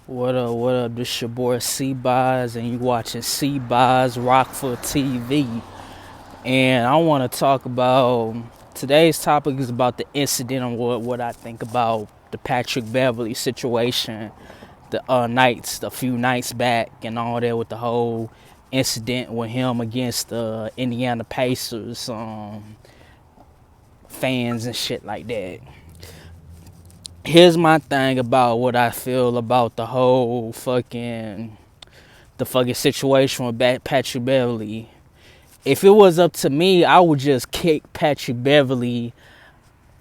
What up? This your boy C-Boz, and you watching C-Boz Rock for TV. And I want to talk about, today's topic is about the incident and what I think about the Patrick Beverly situation, the few nights back and all that with the whole incident with him against the Indiana Pacers fans and shit like that. Here's my thing about what I feel about the fucking situation with Patrick Beverly. If it was up to me, I would just kick Patrick Beverly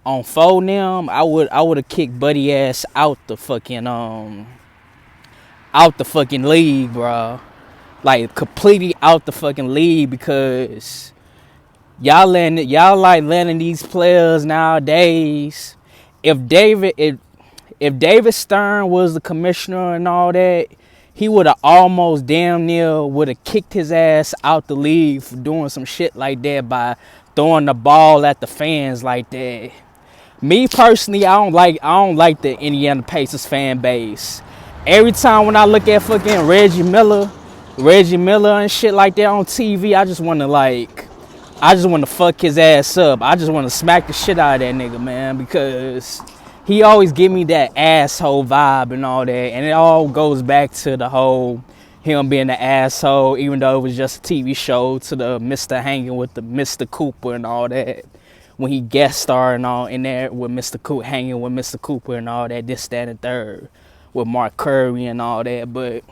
on phone them. I would have kicked Buddy ass out the fucking league, bro. Like completely out the fucking league, because y'all like letting these players nowadays. If David Stern was the commissioner and all that, he would have almost damn near would have kicked his ass out the league for doing some shit like that by throwing the ball at the fans like that. Me personally, I don't like the Indiana Pacers fan base. Every time when I look at fucking Reggie Miller and shit like that on TV, I just want to fuck his ass up. I just want to smack the shit out of that nigga, man, because he always give me that asshole vibe and all that. And it all goes back to the whole him being an asshole, even though it was just a TV show, to the Mr. hanging with the Mr. Cooper and all that. When he guest starred and all in there with Mr. Cooper, hanging with Mr. Cooper and all that, this, that, and third, with Mark Curry and all that. But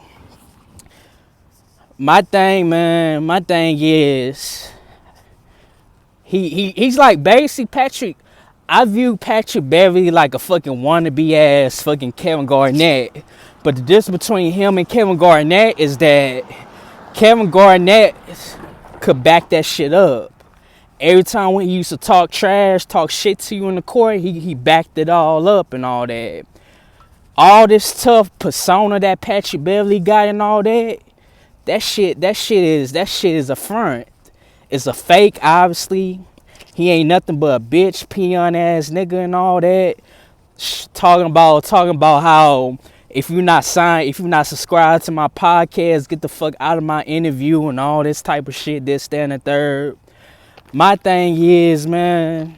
my thing is, he's like basic Patrick. I view Patrick Beverly like a fucking wannabe ass fucking Kevin Garnett. But the difference between him and Kevin Garnett is that Kevin Garnett could back that shit up. Every time when he used to talk trash, talk shit to you in the court, he backed it all up and all that. All this tough persona that Patrick Beverly got and all that, that shit is a front. It's a fake, obviously. He ain't nothing but a bitch, peon ass nigga and all that. Talking about how if you're not subscribed to my podcast, get the fuck out of my interview and all this type of shit, this, that, and the third. My thing is, man,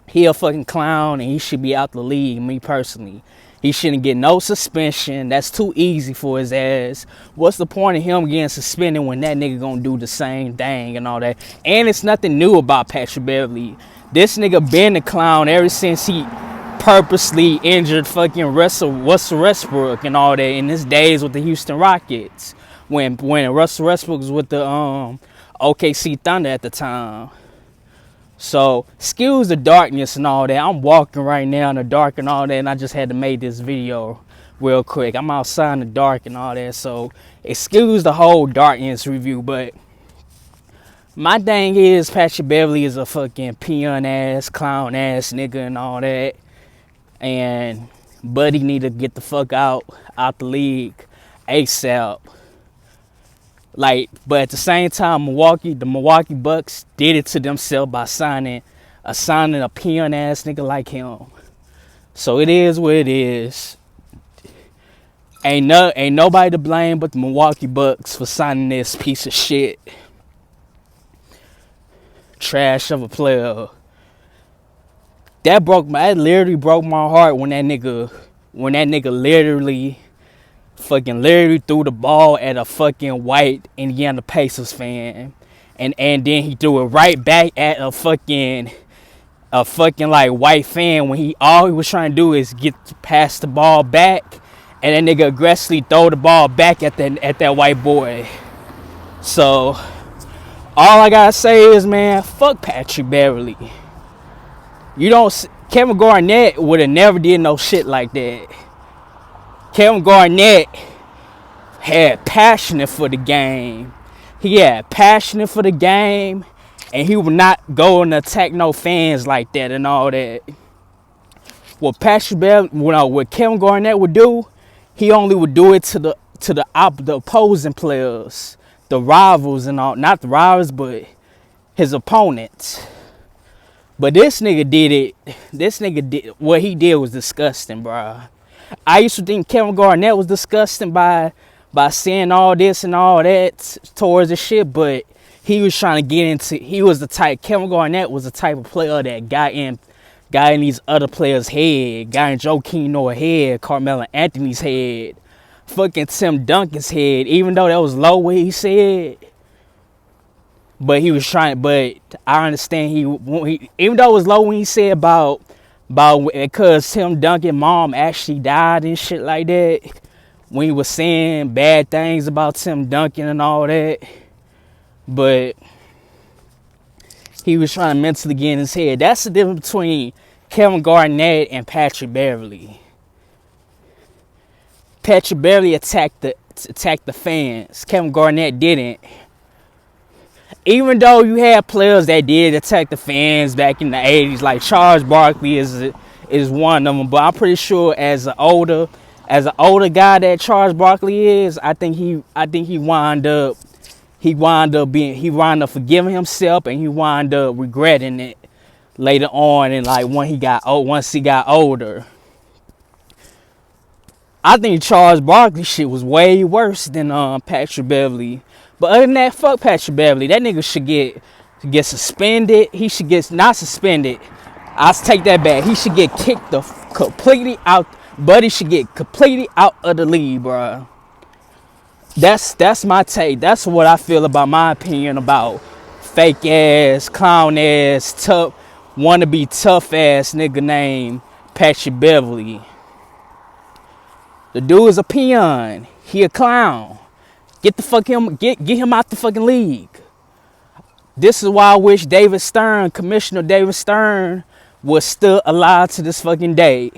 he a fucking clown and he should be out the league, me personally. He shouldn't get no suspension. That's too easy for his ass. What's the point of him getting suspended when that nigga gonna do the same thing and all that? And it's nothing new about Patrick Beverly. This nigga been a clown ever since he purposely injured fucking Russell Westbrook and all that in his days with the Houston Rockets. When Russell Westbrook was with the OKC Thunder at the time. So, excuse the darkness and all that. I'm walking right now in the dark and all that, and I just had to make this video real quick. I'm outside in the dark and all that, so excuse the whole darkness review. But my thing is, Patrick Beverly is a fucking peon ass, clown ass nigga and all that. And Buddy need to get the fuck out the league ASAP. Like, but at the same time, the Milwaukee Bucks did it to themselves by signing a peon ass nigga like him. So it is what it is. Ain't nobody to blame but the Milwaukee Bucks for signing this piece of shit, trash of a player. That literally broke my heart when that nigga literally threw the ball at a fucking white Indiana Pacers fan. And then he threw it right back at a fucking like white fan when all he was trying to do is get past the ball back, and that nigga aggressively throw the ball back at that white boy. So all I gotta say is, man, fuck Patrick Beverly. Kevin Garnett would have never did no shit like that. Kevin Garnett had passion for the game. He had passion for the game, and he would not go and attack no fans like that and all that. What Kevin Garnett would do, he only would do it to the opposing players, the rivals and all. Not the rivals, but his opponents. But this nigga did it. What he did was disgusting, bro. I used to think Kevin Garnett was disgusting by saying all this and all that towards the shit, but he was trying to get into. Kevin Garnett was the type of player that got in these other players' head, got in Joe Noah's head, Carmelo Anthony's head, fucking Tim Duncan's head. Even though that was low what he said, but he was trying. But I understand even though it was low when he said about because Tim Duncan's mom actually died and shit like that, when he was saying bad things about Tim Duncan and all that, but he was trying to mentally get in his head. That's the difference between Kevin Garnett and Patrick Beverley. Patrick Beverley attacked the fans. Kevin Garnett didn't. Even though you had players that did attack the fans back in the 80s, like Charles Barkley is one of them. But I'm pretty sure as an older guy that Charles Barkley is, I think he wound up forgiving himself, and he wound up regretting it later on, and like once he got older. I think Charles Barkley shit was way worse than Patrick Beverley. But other than that, fuck Patrick Beverley. That nigga should get suspended. He should get not suspended. I'll take that back. He should get kicked completely out. Buddy should get completely out of the league, bro. That's my take. That's what I feel about my opinion about fake ass, clown ass, tough, wanna be tough ass nigga named Patrick Beverley. The dude is a peon. He a clown. Get him out the fucking league. This is why I wish Commissioner David Stern, was still alive to this fucking day.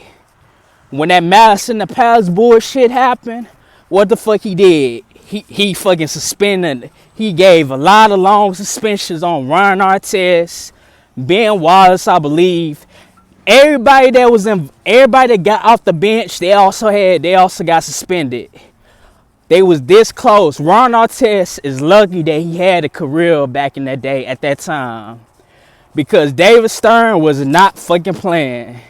When that Malice in the Palace bullshit happened, what the fuck he did? He fucking suspended. He gave a lot of long suspensions on Ron Artest, Ben Wallace, I believe. Everybody that got off the bench, they also got suspended. They was this close. Ron Artest is lucky that he had a career back in that day at that time, because David Stern was not fucking playing.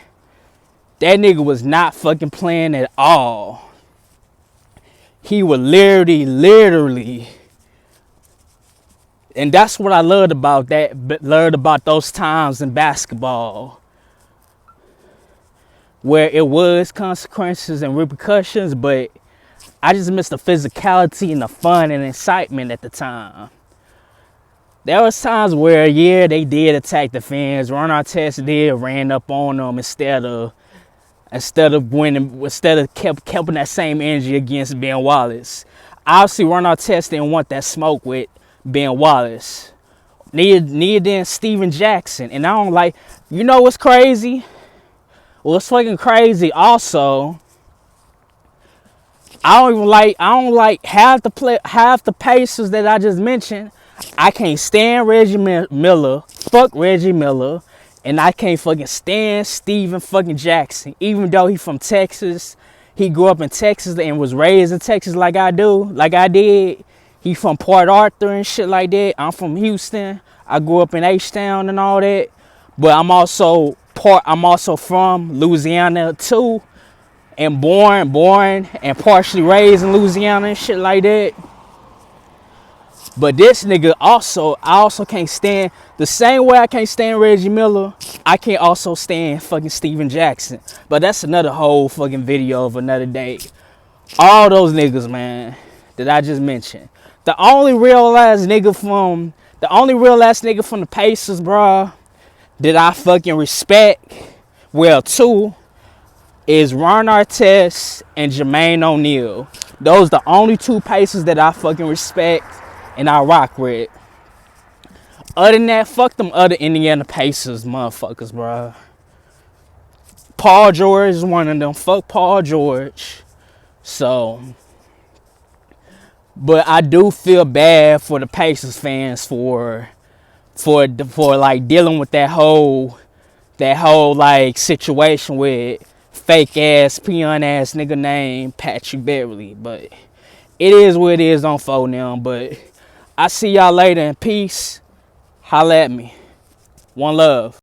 That nigga was not fucking playing at all. He was literally, and that's what I loved about those times in basketball, where it was consequences and repercussions, but I just missed the physicality and the fun and excitement at the time. There was times where, yeah, they did attack the fans. Ron Artest ran up on them instead of keeping that same energy against Ben Wallace. Obviously, Ron Artest didn't want that smoke with Ben Wallace. Neither did Steven Jackson. And I don't like, you know what's crazy? What's fucking crazy also, I don't like half the Pacers that I just mentioned. I can't stand Reggie Miller. Fuck Reggie Miller. And I can't fucking stand Steven fucking Jackson. Even though he from Texas. He grew up in Texas and was raised in Texas like I did. He from Port Arthur and shit like that. I'm from Houston. I grew up in H-Town and all that. But I'm also from Louisiana too. And born and partially raised in Louisiana and shit like that. But this nigga I also can't stand, the same way I can't stand Reggie Miller, I can't also stand fucking Steven Jackson. But that's another whole fucking video of another day. All those niggas, man, that I just mentioned. The only real ass nigga from the Pacers, bro, that I fucking respect, well, two, is Ron Artest and Jermaine O'Neal. Those the only two Pacers that I fucking respect and I rock with. Other than that, fuck them other Indiana Pacers motherfuckers, bro. Paul George is one of them. Fuck Paul George. So, but I do feel bad for the Pacers fans for like dealing with that whole like situation with fake ass, peon ass nigga named Patrick Beverley. But it is what it is on phone now. But I see y'all later in peace. Holla at me. One love.